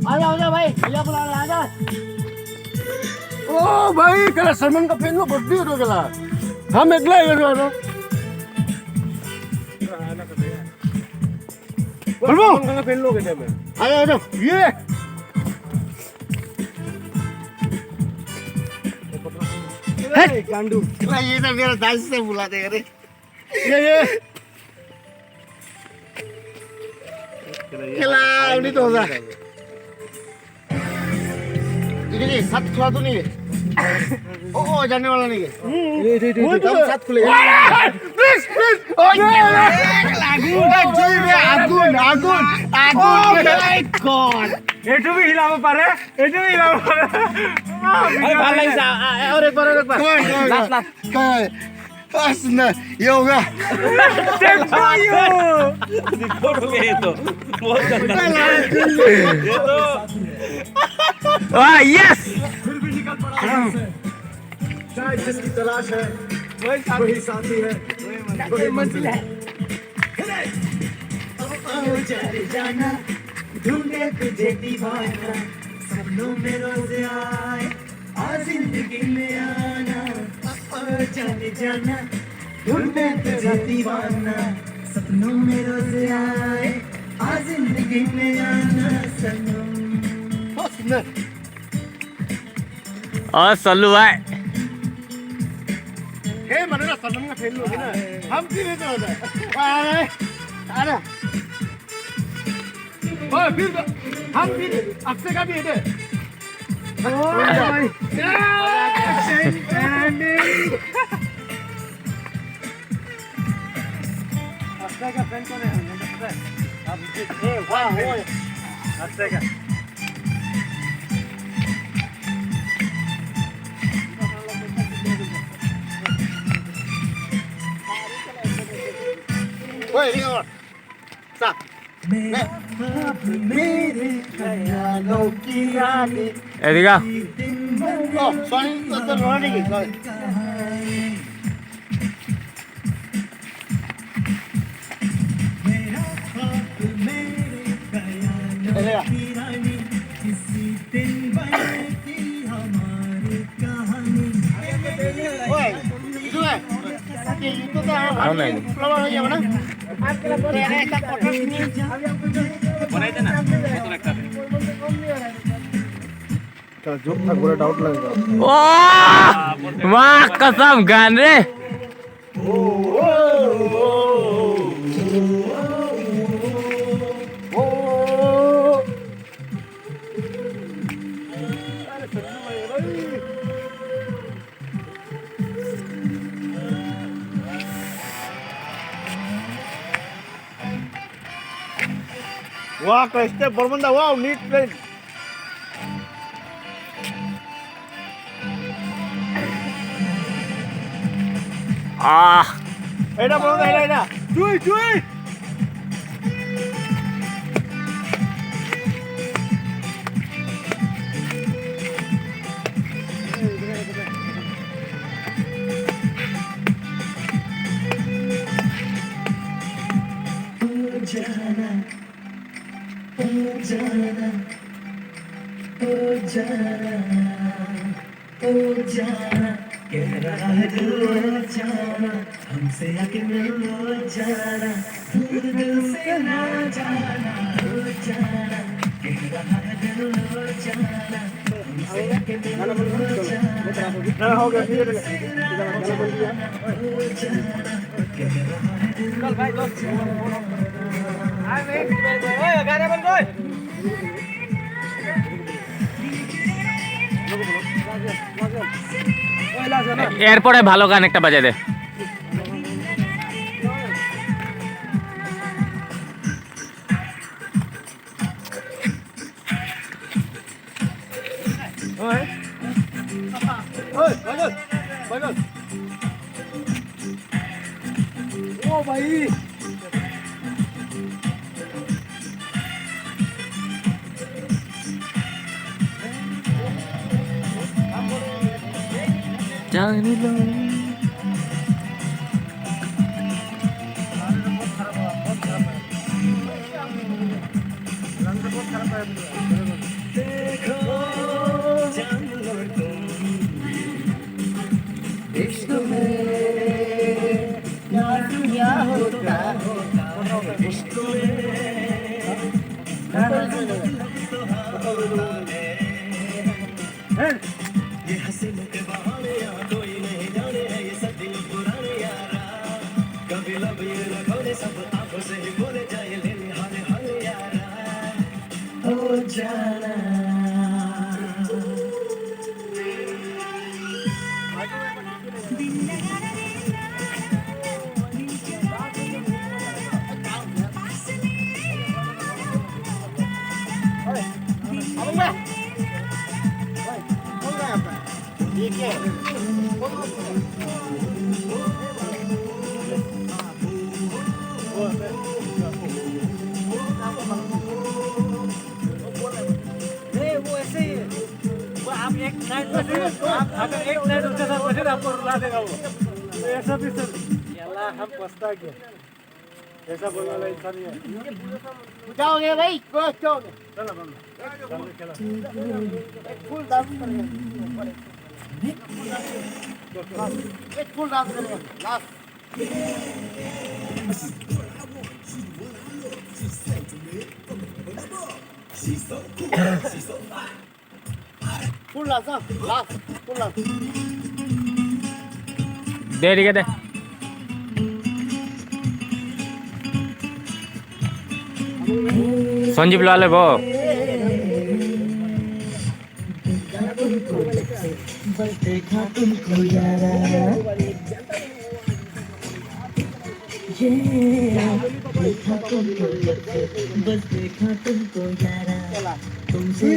आ जाओ भाई, भैया बुला रहा है, आ जाओ। ओ भाई कला सलमान का फैन नो बर्थडे हो गला हम एकला गेलो नो बोलो सलमान का फैन लोग है मैं आ जाओ ये गांडू ये तो मेरा दास से बुलाते अरे ये खेला नहीं तो होगा ini satu keluar tuh nih. Oh, जाने वाला नहीं है. Kamu satu खुले. Please. Oh, lagu. Agun. Oh my God. itu भी हिलावा पारे अरे भाई सा और एक बार लास्ट काय असना योगा देखो ये तो बहुत गंदा ये तो यस शायद जिसकी तलाश है वही साथी है वही मंजिल है चले जाना ढूंढे तुझे दीवाना सपनों में रोज आए आज जिंदगी में आना चले जाना ढूंढे तुझे दीवाना सपनों में रोज आए आज जिंदगी में आना सनम और सल्लू भाई हे मरेगा सनम का फेल होगी ना हम फिर तो होता है अरे ओए फिर हम फिर अक्षय का भी है अक्षय का फैन कौन है अब वाह अक्षय का ओए ये और सा मेरे ख्यालों की रानी एदिका ओ सॉरी तो रोने की सॉरी जो था पूरा डाउट लगेगा वाह कसम गान रे वाह कैसे बरमंदा वाह नीट प्लेन एडा बरमंदा एडा चुई जाना कह रहा है दिल जाना हमसे आके मिल लो जाना दूर दिल से ना जाना जाना कह रहा है दिल जाना हमसे आके मिल लो जाना हो गया फिर चल भाई दो आ वेट ओए गाना बंद कर এরপরে ভালো গান একটা বাজায় দে ओ भाई जाने लो देखो जान लो तुम इश्क में यार क्या होता है इश्क में ये हसीनों के बहाने यहाँ कोई नहीं जाने है ये सदियों पुराने यारा कभी लब ये न खोले सब आंखों से ही बोले जाए लेने हाले हाले यारा ओ जाना नहीं वो ऐसे ही है वो आप एक नाइट में आप अगर एक नाइट उसके साथ बैठे ना आपको रुला देगा वो तो ऐसा भी सर याला हम पछता गए ऐसा बोलने वाला इंसान ही है जाओगे भाई कोच जाओगे चलो बंद खेला फुल डांस करेंगे एक फुल डांस करेंगे last full dance last full dance दे ठीक है दे संजीव लाल गो बस देखा तुमको यारा ये देखा तुमको बस देखा तुमको यारा तुमसे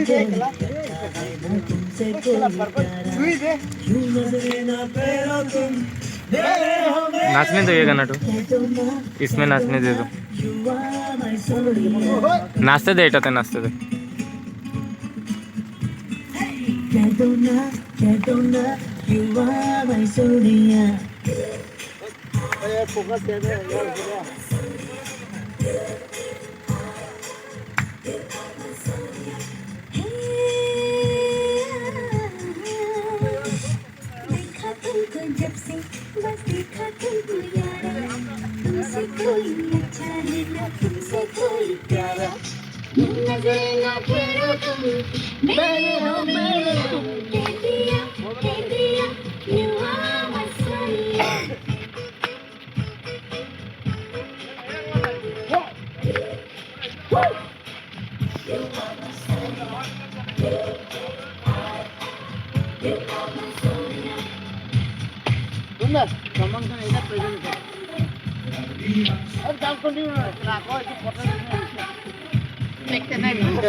तुमसे प्यारा यूं नजरे ना फेरो तुम नाचने दो ये गाना तो इसमें नाचने दे दो नाचते दे एटाते नाचते दे you are my sonia focus दे दे देखा तुमको जब से बस देखा तुमको यारा तुमसे कोई अच्छा है ना तुमसे कोई प्यारा यूं नजर ना फेरो तुम मेरे हो कह दिया you are my sonia Benar, gampang kan ini present. Ada gampang ni nak kau itu foto ni. Take the name.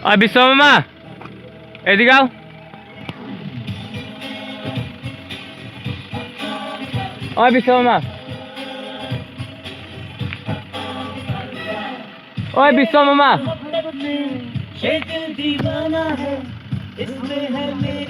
अभी सोमा एदिके आओ अभी सोमा ओए विश्व मामा ये दिल दीवाना है इसमें है मेरी